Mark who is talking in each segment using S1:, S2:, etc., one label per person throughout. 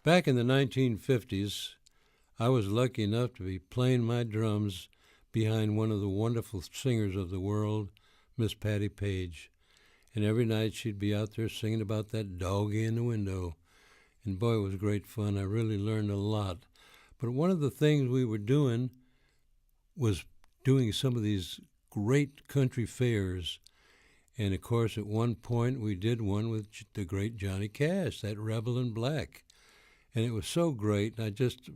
S1: Back in the 1950s, I was lucky enough to be playing my drums behind one of the wonderful singers of the world, Miss Patty Page. And every night she'd be out there singing about that doggy in the window. And boy, it was great fun. I really learned a lot. But one of the things we were doing was doing some of these great country fairs. And of course, at one point, we did one with the great Johnny Cash, that Rebel in Black. And it was so great. I just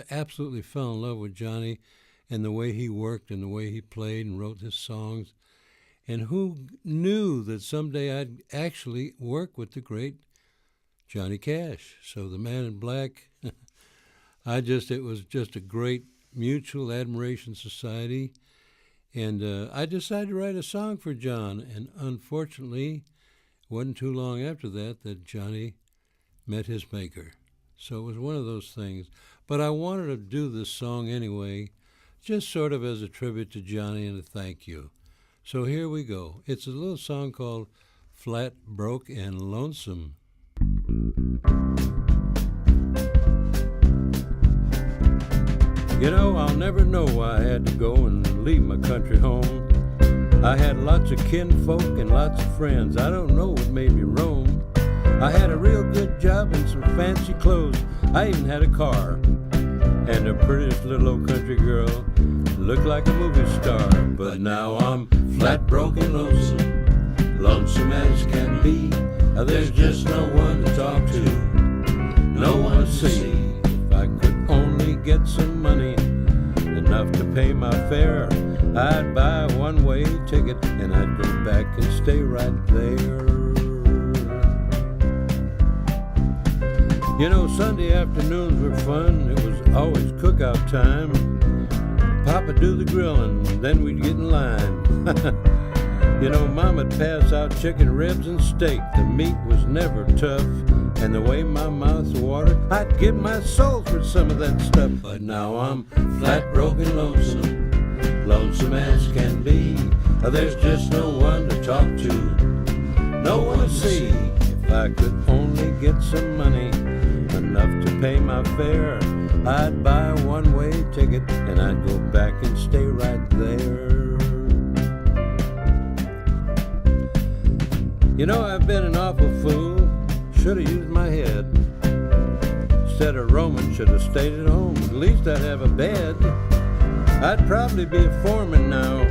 S1: absolutely fell in love with Johnny and the way he worked and the way he played and wrote his songs. And who knew that someday I'd actually work with the great Johnny Cash? So the Man in Black, it was just a great mutual admiration society. And I decided to write a song for John. And unfortunately, it wasn't too long after that Johnny met his maker. So it was one of those things. But I wanted to do this song anyway, just sort of as a tribute to Johnny and a thank you. So here we go. It's a little song called Flat, Broke, and Lonesome. You know, I'll never know why I had to go and leave my country home. I had lots of kinfolk and lots of friends. I don't know what made me roam. I had a real good job and some fancy clothes. I even had a car. And the prettiest little old country girl looked like a movie star. But now I'm flat, broken, lonesome, lonesome as can be. There's just no one to talk to, no one to see. If I could only get some money, enough to pay my fare, I'd buy a one-way ticket and I'd go back and stay right there. You know, Sunday afternoons were fun. It was always cookout time. Papa do the grilling, then we'd get in line. You know, Mama'd pass out chicken ribs and steak. The meat was never tough, and the way my mouth watered, I'd give my soul for some of that stuff. But now I'm flat, broken, lonesome, lonesome as can be. There's just no one to talk to, no one to see. If I could only get some money, enough to pay my fare, I'd buy a one-way ticket and I'd go back and stay right there. You know, I've been an awful fool, should have used my head. Instead of roaming, should have stayed at home. At least I'd have a bed. I'd probably be a foreman now,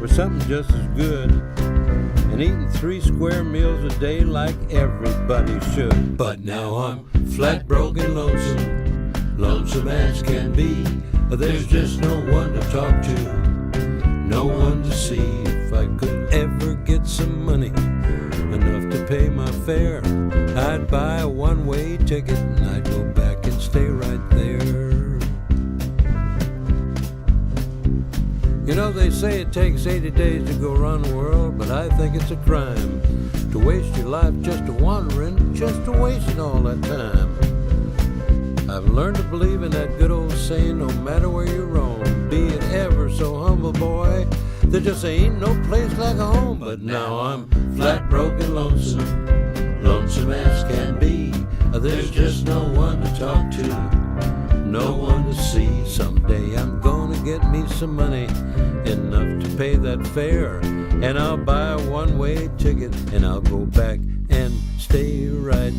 S1: with something just as good, and eating 3 square meals a day like everybody should. But now I'm flat, broken, lonesome, lonesome as can be. There's just no one to talk to, no one to see. If I could ever get some money, enough to pay my fare, I'd buy a one-way ticket and I'd go back and stay right there. You know, they say it takes 80 days to go around the world, but I think it's a crime to waste your life just a wandering, just to wasting all that time. I've learned to believe in that good old saying, no matter where you roam, be it ever so humble, boy, there just ain't no place like a home. But now I'm flat, broken, lonesome, lonesome as can be. There's just no one to talk to, no one to see. Someday I'm gonna get me some money, enough to pay that fare, and I'll buy a one-way ticket and I'll go back and stay right